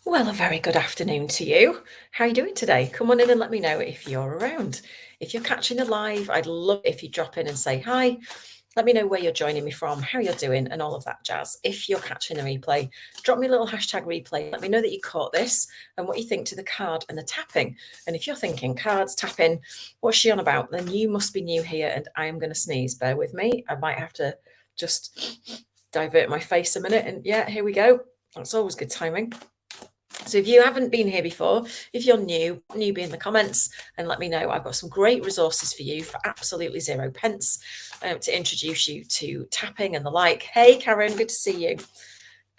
Well, a very good afternoon to you. How are you doing today? Come on in and let me know if you're around. If you're catching the live, I'd love if you drop in and say hi. Let me know where you're joining me from, how you're doing, and all of that jazz. If you're catching the replay, drop me a little hashtag replay. Let me know that you caught this and what you think to the card and the tapping. And if you're thinking cards, tapping, what's she on about? Then you must be new here and I am going to sneeze. Bear with me. I might have to just divert my face a minute. And yeah, here we go. That's always good timing. So if you haven't been here before, if you're newbie in the comments, and let me know. I've got some great resources for you for absolutely 0 pence to introduce you to tapping and the like. Hey, Karen, good to see you.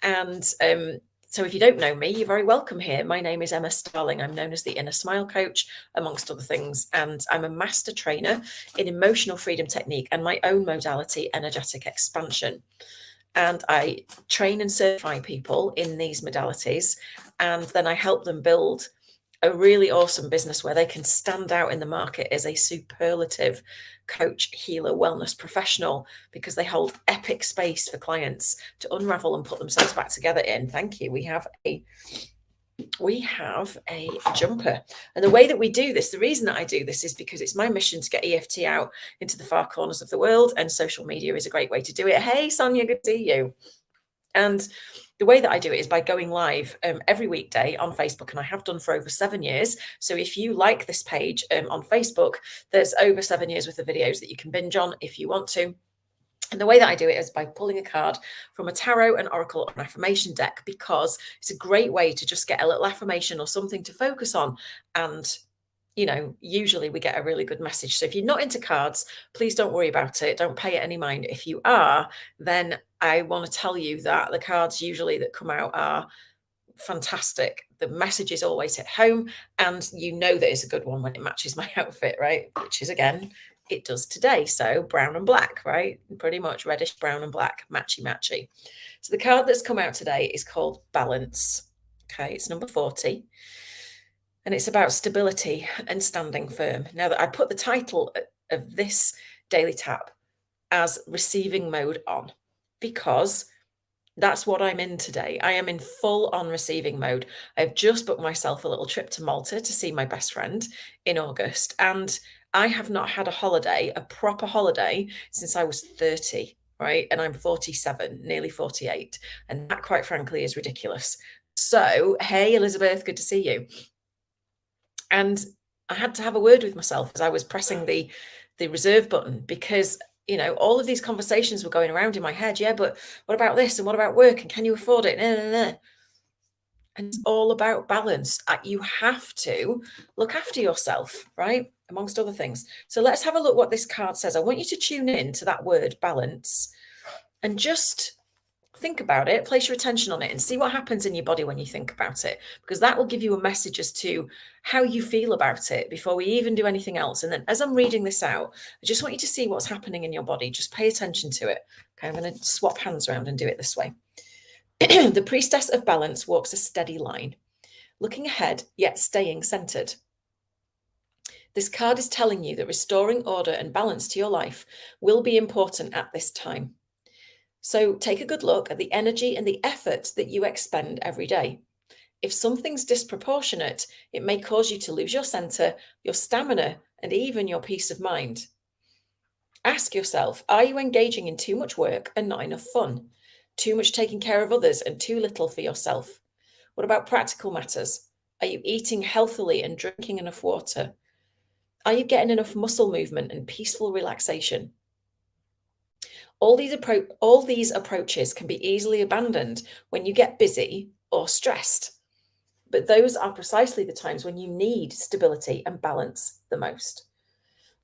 And so if you don't know me, you're very welcome here. My name is Emma Starling. I'm known as the Inner Smile Coach, amongst other things. And I'm a master trainer in emotional freedom technique and my own modality, energetic expansion. And I train and certify people in these modalities. And then I help them build a really awesome business where they can stand out in the market as a superlative coach, healer, wellness professional, because they hold epic space for clients to unravel and put themselves back together in. Thank you. We have a jumper. And the way that we do this, the reason that I do this is because it's my mission to get EFT out into the far corners of the world, and social media is a great way to do it. Hey, Sonia, good to see you. And the way that I do it is by going live every weekday on Facebook, and I have done for over 7 years. So if you like this page on Facebook, there's over 7 years worth of videos that you can binge on if you want to. And the way that I do it is by pulling a card from a tarot, an oracle, or an affirmation deck, because it's a great way to just get a little affirmation or something to focus on. And, you know, usually we get a really good message. So if you're not into cards, please don't worry about it. Don't pay it any mind. If you are, then I want to tell you that the cards usually that come out are fantastic. The messages always hit home, and you know that it's a good one when it matches my outfit, right? Which is, again, it does today. So brown and black, right? Pretty much reddish brown and black, matchy matchy. So the card that's come out today is called Balance. Okay, it's number 40. And it's about stability and standing firm. Now that I put the title of this daily tap as receiving mode on, because that's what I'm in today. I am in full on receiving mode. I've just booked myself a little trip to Malta to see my best friend in August. And I have not had a holiday, a proper holiday, since I was 30, right? And I'm 47, nearly 48. And that, quite frankly, is ridiculous. So, hey, Elizabeth, good to see you. And I had to have a word with myself as I was pressing the reserve button, because you know, all of these conversations were going around in my head. Yeah, but what about this? And what about work? And can you afford it? And it's all about balance. You have to look after yourself, right? Amongst other things. So let's have a look what this card says. I want you to tune in to that word balance and just think about it, place your attention on it, and see what happens in your body when you think about it, because that will give you a message as to how you feel about it before we even do anything else. And then as I'm reading this out, I just want you to see what's happening in your body. Just pay attention to it. Okay, I'm going to swap hands around and do it this way. The priestess of balance walks a steady line, looking ahead, yet staying centered. This card is telling you that restoring order and balance to your life will be important at this time. So take a good look at the energy and the effort that you expend every day. If something's disproportionate, it may cause you to lose your center, your stamina, and even your peace of mind. Ask yourself, are you engaging in too much work and not enough fun? Too much taking care of others and too little for yourself? What about practical matters? Are you eating healthily and drinking enough water? Are you getting enough muscle movement and peaceful relaxation? All these approaches can be easily abandoned when you get busy or stressed. But those are precisely the times when you need stability and balance the most.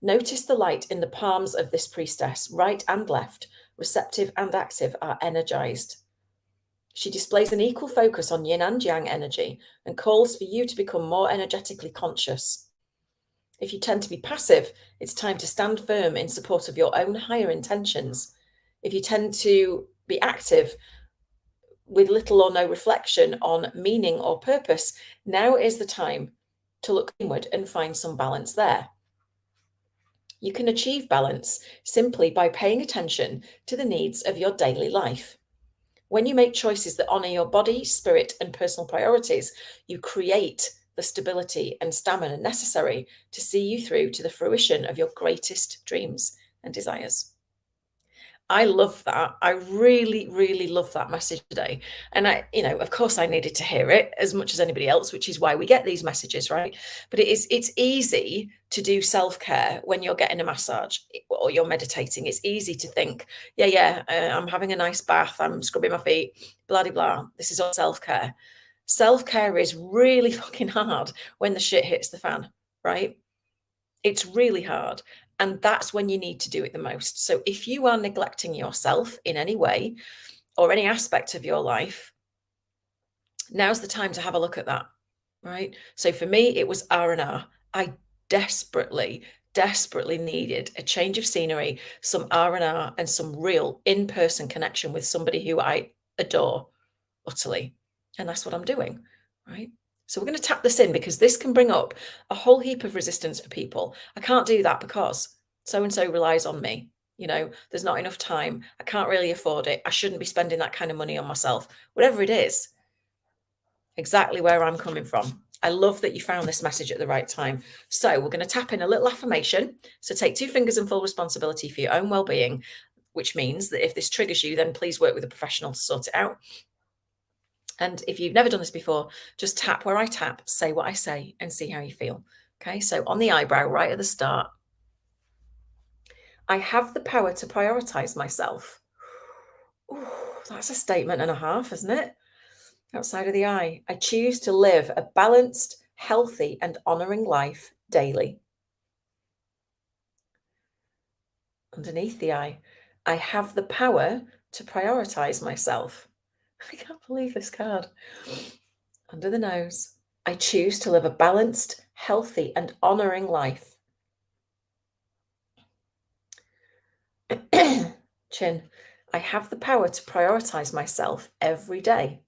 Notice the light in the palms of this priestess, right and left, receptive and active, are energized. She displays an equal focus on yin and yang energy and calls for you to become more energetically conscious. If you tend to be passive, it's time to stand firm in support of your own higher intentions. If you tend to be active with little or no reflection on meaning or purpose, now is the time to look inward and find some balance there. You can achieve balance simply by paying attention to the needs of your daily life. When you make choices that honor your body, spirit, and personal priorities, you create the stability and stamina necessary to see you through to the fruition of your greatest dreams and desires. I love that. I really, really love that message today. And of course I needed to hear it as much as anybody else, which is why we get these messages, right? But it's easy to do self-care when you're getting a massage or you're meditating. It's easy to think, I'm having a nice bath, I'm scrubbing my feet, blah, blah, blah. This is all self-care. Self-care is really fucking hard when the shit hits the fan, right? It's really hard. And that's when you need to do it the most. So if you are neglecting yourself in any way or any aspect of your life, now's the time to have a look at that, right? So for me, it was R&R. I desperately needed a change of scenery, some R&R, and some real in-person connection with somebody who I adore utterly. And that's what I'm doing, right? So we're going to tap this in because this can bring up a whole heap of resistance for people. I can't do that because so-and-so relies on me. There's not enough time. I can't really afford it. I shouldn't be spending that kind of money on myself. Whatever it is, exactly where I'm coming from. I love that you found this message at the right time. So we're going to tap in a little affirmation. So take 2 fingers and full responsibility for your own well-being, which means that if this triggers you, then please work with a professional to sort it out. And if you've never done this before, just tap where I tap, say what I say, and see how you feel. Okay, so on the eyebrow, right at the start, I have the power to prioritize myself. Ooh, that's a statement and a half, isn't it? Outside of the eye, I choose to live a balanced, healthy, and honoring life daily. Underneath the eye, I have the power to prioritize myself. I can't believe this card. Under the nose, I choose to live a balanced, healthy, and honoring life. Chin, I have the power to prioritize myself every day.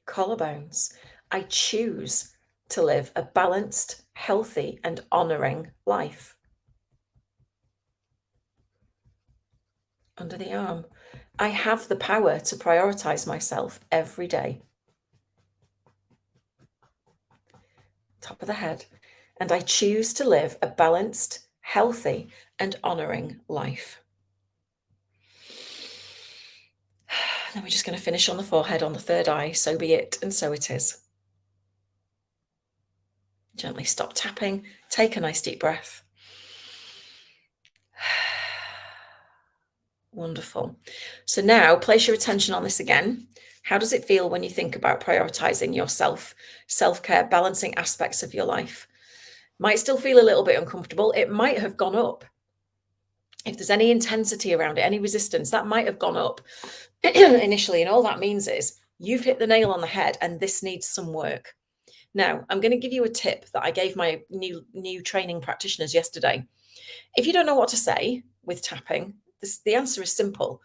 Collarbones, I choose to live a balanced, healthy, and honoring life. Under the arm, I have the power to prioritize myself every day. Top of the head, and I choose to live a balanced, healthy, and honoring life. Then we're just going to finish on the forehead, on the third eye. So be it, and so it is. Gently stop tapping. Take a nice deep breath. Wonderful. So now place your attention on this again. How does it feel when you think about prioritizing yourself, self-care, balancing aspects of your life? Might still feel a little bit uncomfortable. It might have gone up. If there's any intensity around it, any resistance, that might have gone up initially. And all that means is you've hit the nail on the head and this needs some work. Now, I'm going to give you a tip that I gave my new training practitioners yesterday. If you don't know what to say with tapping, the answer is simple.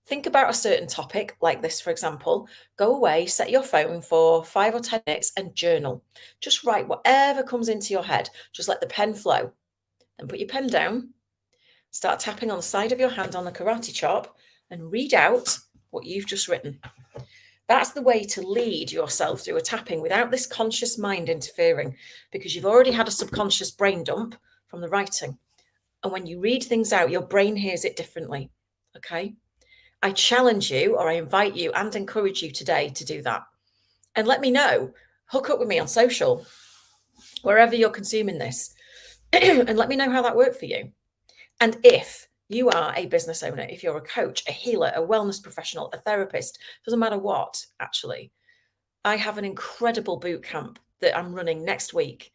Think about a certain topic like this, for example. Go away, set your phone for 5 or 10 minutes and journal. Just write whatever comes into your head. Just let the pen flow. Then put your pen down. Start tapping on the side of your hand on the karate chop and read out what you've just written. That's the way to lead yourself through a tapping without this conscious mind interfering, because you've already had a subconscious brain dump from the writing. And when you read things out, your brain hears it differently. Okay? I challenge you, or I invite you and encourage you today to do that. And let me know. Hook up with me on social, wherever you're consuming this, and let me know how that worked for you. And if you are a business owner, if you're a coach, a healer, a wellness professional, a therapist, doesn't matter what, actually, I have an incredible boot camp that I'm running next week,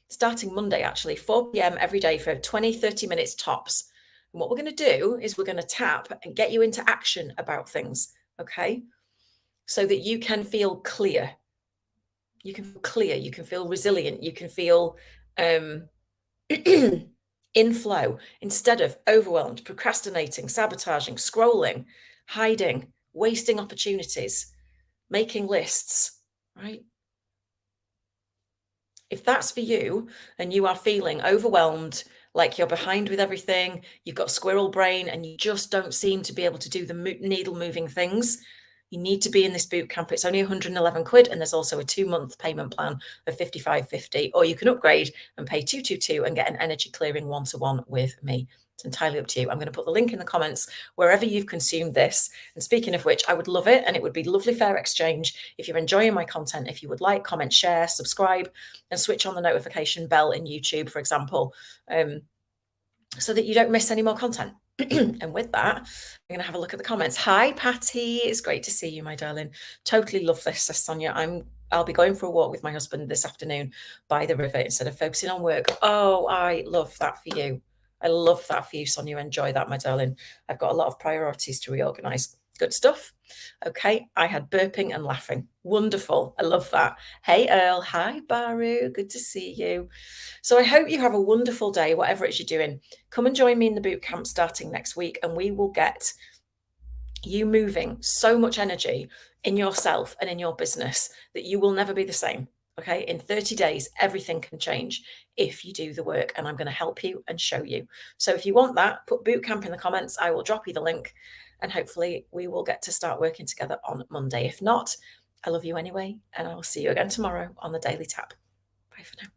starting Monday, actually, 4 p.m. every day for 20, 30 minutes tops. And what we're going to do is we're going to tap and get you into action about things, okay? So that you can feel clear. You can feel clear, you can feel resilient, you can feel in flow instead of overwhelmed, procrastinating, sabotaging, scrolling, hiding, wasting opportunities, making lists, right? If that's for you and you are feeling overwhelmed, like you're behind with everything, you've got squirrel brain, and you just don't seem to be able to do the needle moving things, you need to be in this boot camp. It's only 111 quid, and there's also a 2-month payment plan of 55.50, or you can upgrade and pay 222 and get an energy clearing one-to-one with me. It's entirely up to you. I'm going to put the link in the comments wherever you've consumed this. And speaking of which, I would love it, and it would be lovely fair exchange if you're enjoying my content. If you would like, comment, share, subscribe, and switch on the notification bell in YouTube, for example, so that you don't miss any more content. And with that, I'm going to have a look at the comments. Hi, Patty. It's great to see you, my darling. Totally love this, says Sonia. I'll be going for a walk with my husband this afternoon by the river instead of focusing on work. Oh, I love that for you. I love that for you, Sonia. Enjoy that, my darling. I've got a lot of priorities to reorganize. Good stuff. Okay, I had burping and laughing. Wonderful. I love that. Hey, Earl. Hi, Baru. Good to see you. So I hope you have a wonderful day, whatever it is you're doing. Come and join me in the boot camp starting next week, and we will get you moving so much energy in yourself and in your business that you will never be the same. Okay, in 30 days, everything can change if you do the work, and I'm going to help you and show you. So if you want that, put boot camp in the comments. I will drop you the link, and hopefully we will get to start working together on Monday. If not, I love you anyway, and I will see you again tomorrow on the Daily Tap. Bye for now.